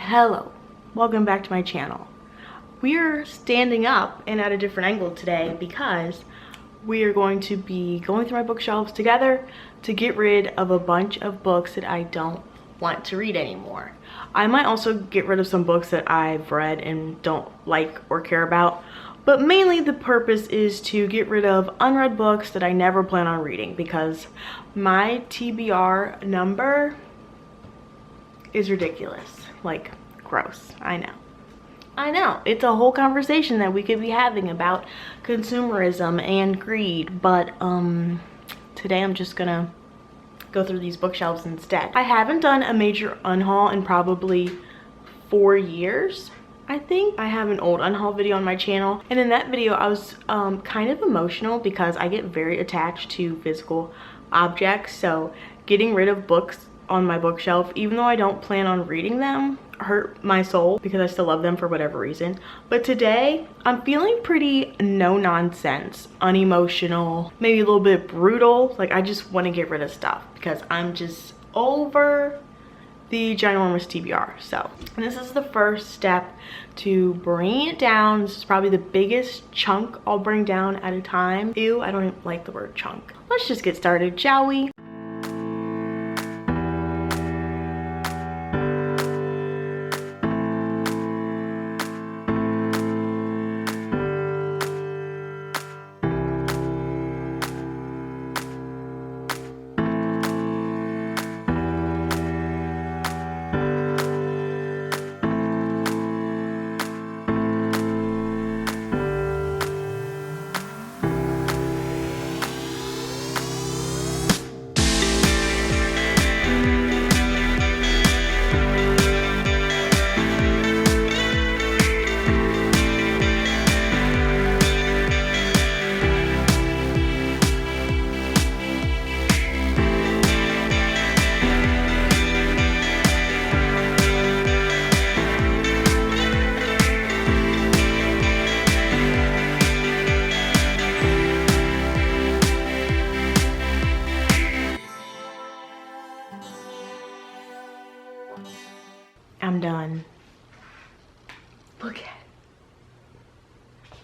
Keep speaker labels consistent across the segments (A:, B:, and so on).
A: Hello, welcome back to my channel. We're standing up and at a different angle today because we are going to be going through my bookshelves together to get rid of a bunch of books that I don't want to read anymore. I might also get rid of some books that I've read and don't like or care about, but mainly the purpose is to get rid of unread books that I never plan on reading because my TBR number is ridiculous. Like, gross. I know it's a whole conversation that we could be having about consumerism and greed, but today I'm just gonna go through these bookshelves instead. I haven't done a major unhaul in probably 4 years. I think I have an old unhaul video on my channel, and in that video I was kind of emotional because I get very attached to physical objects, so getting rid of books on my bookshelf, even though I don't plan on reading them, hurt my soul because I still love them for whatever reason. But today I'm feeling pretty no nonsense, unemotional, maybe a little bit brutal. Like, I just want to get rid of stuff because I'm just over the ginormous TBR. So this is the first step to bringing it down. This is probably the biggest chunk I'll bring down at a time. Ew, I don't even like the word chunk. Let's just get started, shall we? I'm done. Look at it.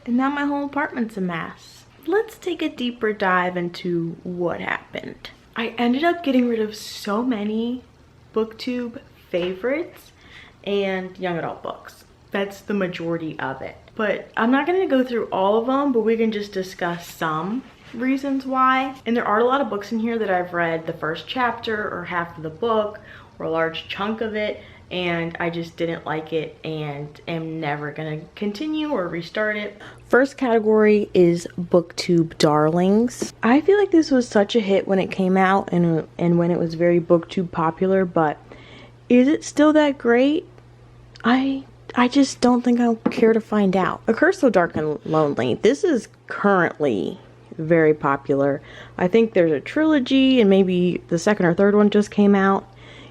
A: And now my whole apartment's a mess. Let's take a deeper dive into what happened. I ended up getting rid of so many Booktube favorites and young adult books. That's the majority of it. But I'm not gonna go through all of them, but we can just discuss some reasons why. And there are a lot of books in here that I've read the first chapter or half of the book or a large chunk of it, and I just didn't like it and am never gonna continue or restart it. First category is Booktube darlings. I feel like this was such a hit when it came out and when it was very Booktube popular, but is it still that great? I just don't think I'll care to find out. A Curse So Dark and Lonely. This is currently very popular. I think there's a trilogy and maybe the second or third one just came out.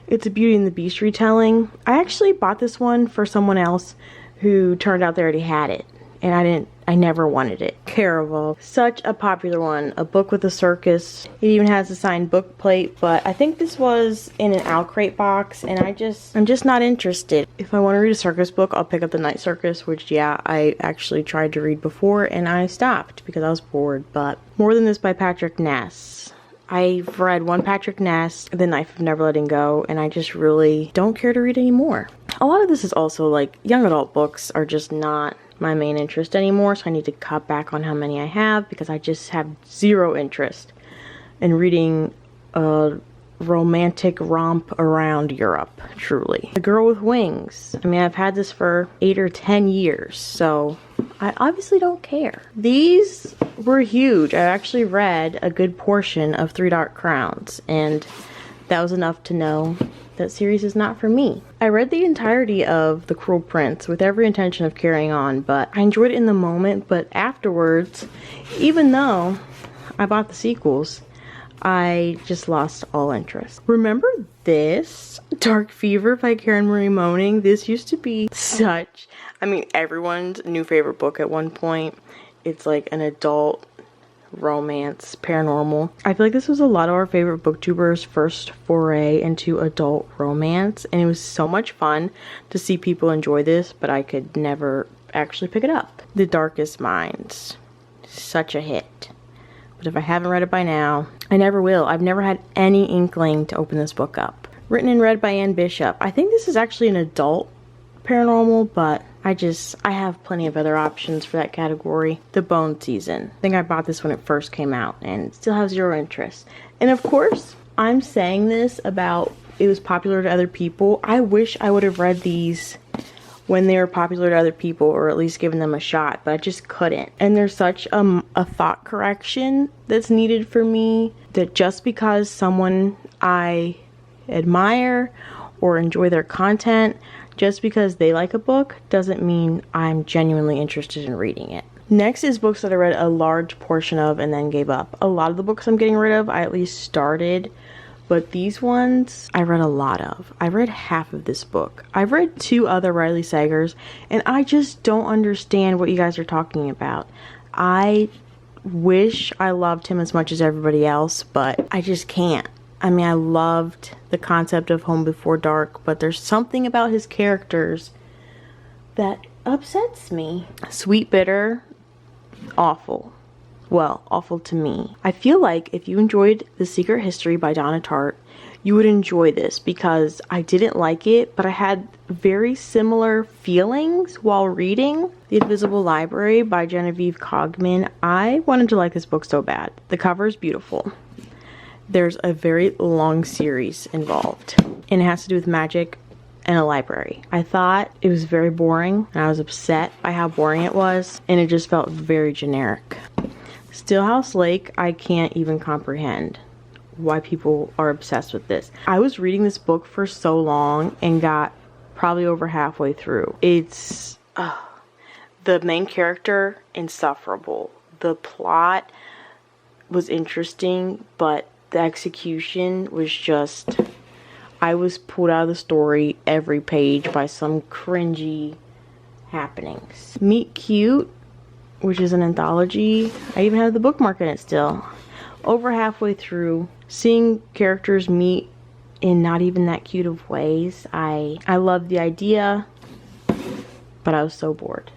A: It's a Beauty and the Beast retelling. I actually bought this one for someone else who turned out they already had it, and I never wanted it. Caraval, such a popular one. A book with a circus. It even has a signed book plate, but I think this was in an Owl Crate box, and I'm just not interested. If I want to read a circus book, I'll pick up The Night Circus, which, yeah, I actually tried to read before, and I stopped because I was bored. But More Than This by Patrick Ness. I've read one Patrick Ness, The Knife of Never Letting Go, and I just really don't care to read anymore. A lot of this is also like young adult books are just not my main interest anymore, so I need to cut back on how many I have because I just have zero interest in reading a romantic romp around Europe, truly. The Girl with Wings. I mean, I've had this for 8 or 10 years, so I obviously don't care. These were huge. I actually read a good portion of Three Dark Crowns, and that was enough to know that series is not for me. I read the entirety of The Cruel Prince with every intention of carrying on, but I enjoyed it in the moment, but afterwards, even though I bought the sequels, I just lost all interest. Remember this? Dark Fever by Karen Marie Moning. This used to be such, I mean, everyone's new favorite book at one point. It's like an adult romance, paranormal. I feel like this was a lot of our favorite booktubers' first foray into adult romance, and it was so much fun to see people enjoy this, but I could never actually pick it up. The Darkest Minds. Such a hit. But if I haven't read it by now, I never will. I've never had any inkling to open this book up. Written and read by Anne Bishop. I think this is actually an adult paranormal, but I have plenty of other options for that category. The Bone Season. I think I bought this when it first came out and still have zero interest. And of course, I'm saying this about it was popular to other people. I wish I would have read these when they were popular to other people, or at least given them a shot, but I just couldn't. And there's such a thought correction that's needed for me, that just because someone I admire or enjoy their content, just because they like a book doesn't mean I'm genuinely interested in reading it. Next is books that I read a large portion of and then gave up. A lot of the books I'm getting rid of, I at least started, but these ones I read a lot of. I read half of this book. I've read 2 other Riley Sagers, and I just don't understand what you guys are talking about. I wish I loved him as much as everybody else, but I just can't. I mean, I loved the concept of Home Before Dark, but there's something about his characters that upsets me. Sweet Bitter, awful. Well, awful to me. I feel like if you enjoyed The Secret History by Donna Tartt, you would enjoy this, because I didn't like it, but I had very similar feelings while reading The Invisible Library by Genevieve Cogman. I wanted to like this book so bad. The cover is beautiful. There's a very long series involved, and it has to do with magic and a library. I thought it was very boring, and I was upset by how boring it was, and it just felt very generic. Stillhouse Lake, I can't even comprehend why people are obsessed with this. I was reading this book for so long and got probably over halfway through. It's the main character, insufferable. The plot was interesting, but the execution was just, I was pulled out of the story every page by some cringy happenings. Meet Cute, which is an anthology. I even have the bookmark in it still. Over halfway through, seeing characters meet in not even that cute of ways. I loved the idea, but I was so bored.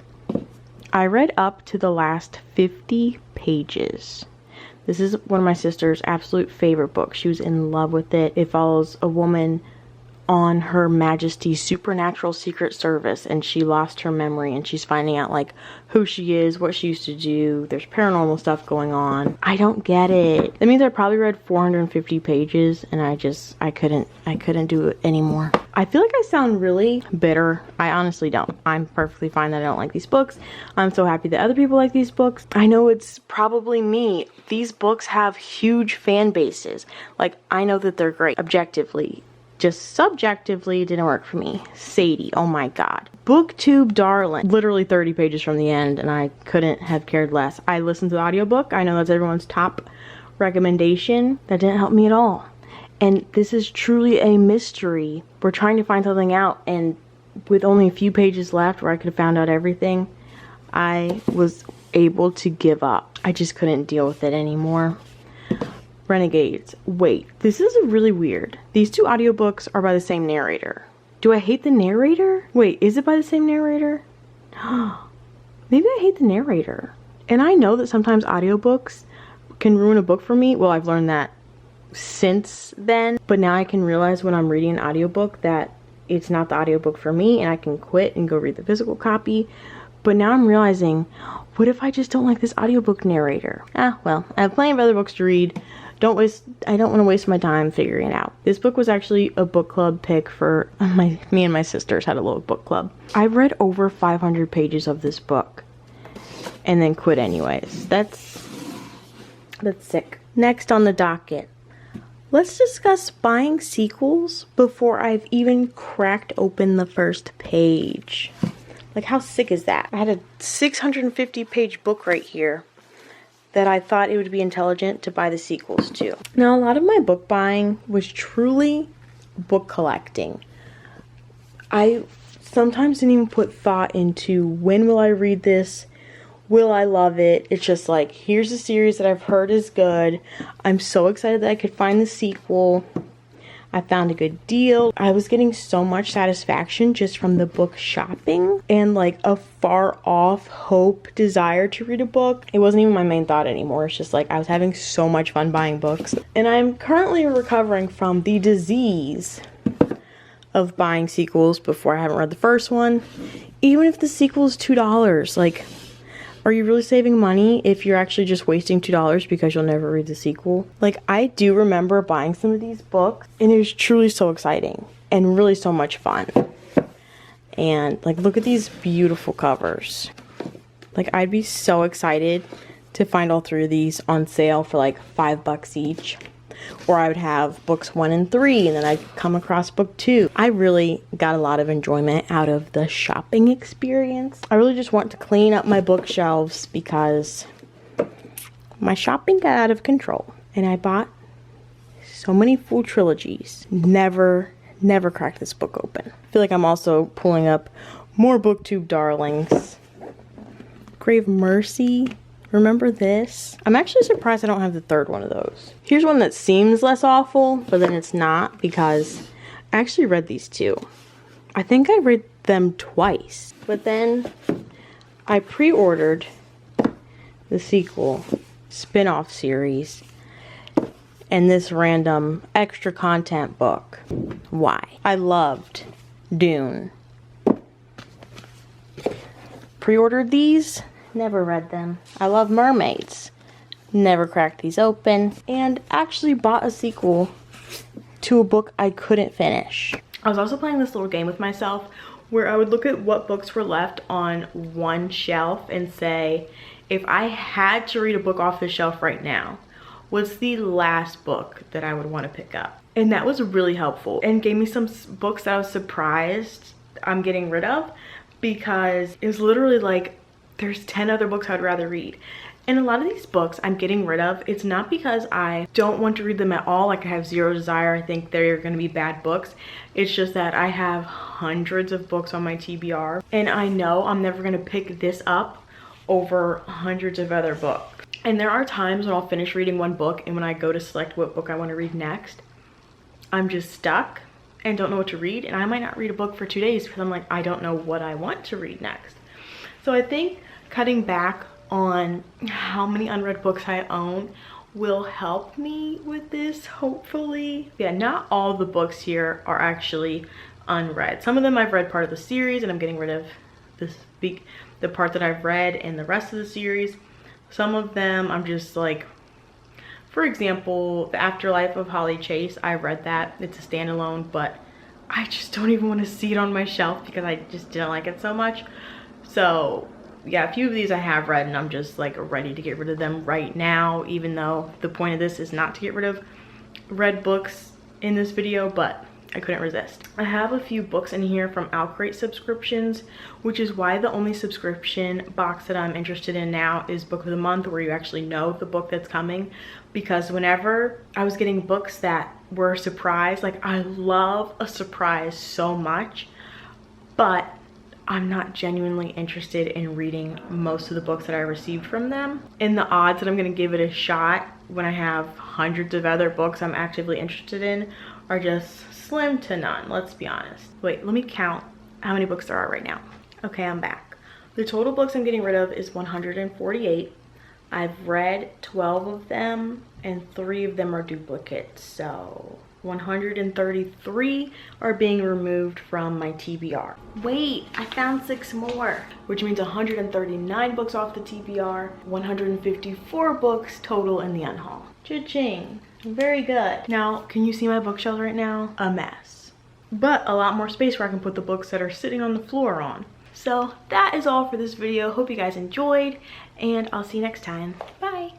A: I read up to the last 50 pages. This is one of my sister's absolute favorite books. She was in love with it. It follows a woman on Her Majesty's supernatural secret service, and she lost her memory, and she's finding out like who she is, what she used to do. There's paranormal stuff going on. I don't get it. That means I probably read 450 pages, and I couldn't do it anymore. I feel like I sound really bitter. I honestly don't. I'm perfectly fine that I don't like these books. I'm so happy that other people like these books. I know it's probably me. These books have huge fan bases. Like, I know that they're great objectively. Just subjectively, it didn't work for me. Sadie, oh my god. Booktube darling. Literally 30 pages from the end, and I couldn't have cared less. I listened to the audiobook. I know that's everyone's top recommendation. That didn't help me at all. And this is truly a mystery. We're trying to find something out, and with only a few pages left where I could have found out everything, I was able to give up. I just couldn't deal with it anymore. Renegades. Wait, this is really weird. These 2 audiobooks are by the same narrator. Do I hate the narrator? Wait, is it by the same narrator? Maybe I hate the narrator. And I know that sometimes audiobooks can ruin a book for me. Well, I've learned that since then. But now I can realize when I'm reading an audiobook that it's not the audiobook for me, and I can quit and go read the physical copy. But now I'm realizing, what if I just don't like this audiobook narrator? Well, I have plenty of other books to read. I don't want to waste my time figuring it out. This book was actually a book club pick for me and my sisters had a little book club. I read over 500 pages of this book and then quit anyways. That's sick. Next on the docket, let's discuss buying sequels before I've even cracked open the first page. Like, how sick is that? I had a 650 page book right here that I thought it would be intelligent to buy the sequels to. Now, a lot of my book buying was truly book collecting. I sometimes didn't even put thought into when will I read this, Will I love it? It's just like, here's a series that I've heard is good. I'm so excited that I could find the sequel. I found a good deal. I was getting so much satisfaction just from the book shopping and like a far off hope, desire to read a book. It wasn't even my main thought anymore. It's just like I was having so much fun buying books. And I'm currently recovering from the disease of buying sequels before I haven't read the first one. Even if the sequel is $2, like, are you really saving money if you're actually just wasting $2 because you'll never read the sequel? Like, I do remember buying some of these books, and it was truly so exciting and really so much fun. And, like, look at these beautiful covers. Like, I'd be so excited to find all 3 of these on sale for, like, $5 each. Or I would have books 1 and 3, and then I'd come across book 2. I really got a lot of enjoyment out of the shopping experience. I really just want to clean up my bookshelves because my shopping got out of control. And I bought so many full trilogies. Never cracked this book open. I feel like I'm also pulling up more Booktube darlings. Grave Mercy. Remember this? I'm actually surprised I don't have the 3rd one of those. Here's one that seems less awful, but then it's not because I actually read these 2. I think I read them twice. But then I pre-ordered the sequel, spin-off series, and this random extra content book. Why? I loved Dune. Pre-ordered these. Never read them. I love mermaids. Never cracked these open. And actually bought a sequel to a book I couldn't finish. I was also playing this little game with myself where I would look at what books were left on one shelf and say, if I had to read a book off the shelf right now, what's the last book that I would want to pick up? And that was really helpful and gave me some books that I was surprised I'm getting rid of, because it was literally like, there's 10 other books I'd rather read. And a lot of these books I'm getting rid of, it's not because I don't want to read them at all, like I have zero desire, I think they're gonna be bad books. It's just that I have hundreds of books on my TBR, and I know I'm never gonna pick this up over hundreds of other books. And there are times when I'll finish reading one book, and when I go to select what book I want to read next, I'm just stuck and don't know what to read, and I might not read a book for 2 days because I'm like, I don't know what I want to read next. So I think cutting back on how many unread books I own will help me with this, hopefully. Yeah, not all the books here are actually unread. Some of them I've read part of the series and I'm getting rid of the part that I've read and the rest of the series. Some of them I'm just like, for example, The Afterlife of Holly Chase, I read that. It's a standalone, but I just don't even want to see it on my shelf because I just didn't like it so much. So yeah, a few of these I have read and I'm just like ready to get rid of them right now, even though the point of this is not to get rid of read books in this video, but I couldn't resist. I have a few books in here from Outcrate subscriptions, which is why the only subscription box that I'm interested in now is Book of the Month, where you actually know the book that's coming. Because whenever I was getting books that were a surprise, like I love a surprise so much, but I'm not genuinely interested in reading most of the books that I received from them. And the odds that I'm gonna give it a shot when I have hundreds of other books I'm actively interested in are just slim to none, let's be honest. Wait, let me count how many books there are right now. Okay, I'm back. The total books I'm getting rid of is 148. I've read 12 of them and 3 of them are duplicates, so 133 are being removed from my TBR. Wait, I found 6 more, which means 139 books off the TBR, 154 books total in the UNHAUL. Cha-ching, very good. Now, can you see my bookshelf right now? A mess, but a lot more space where I can put the books that are sitting on the floor on. So that is all for this video. Hope you guys enjoyed, and I'll see you next time. Bye.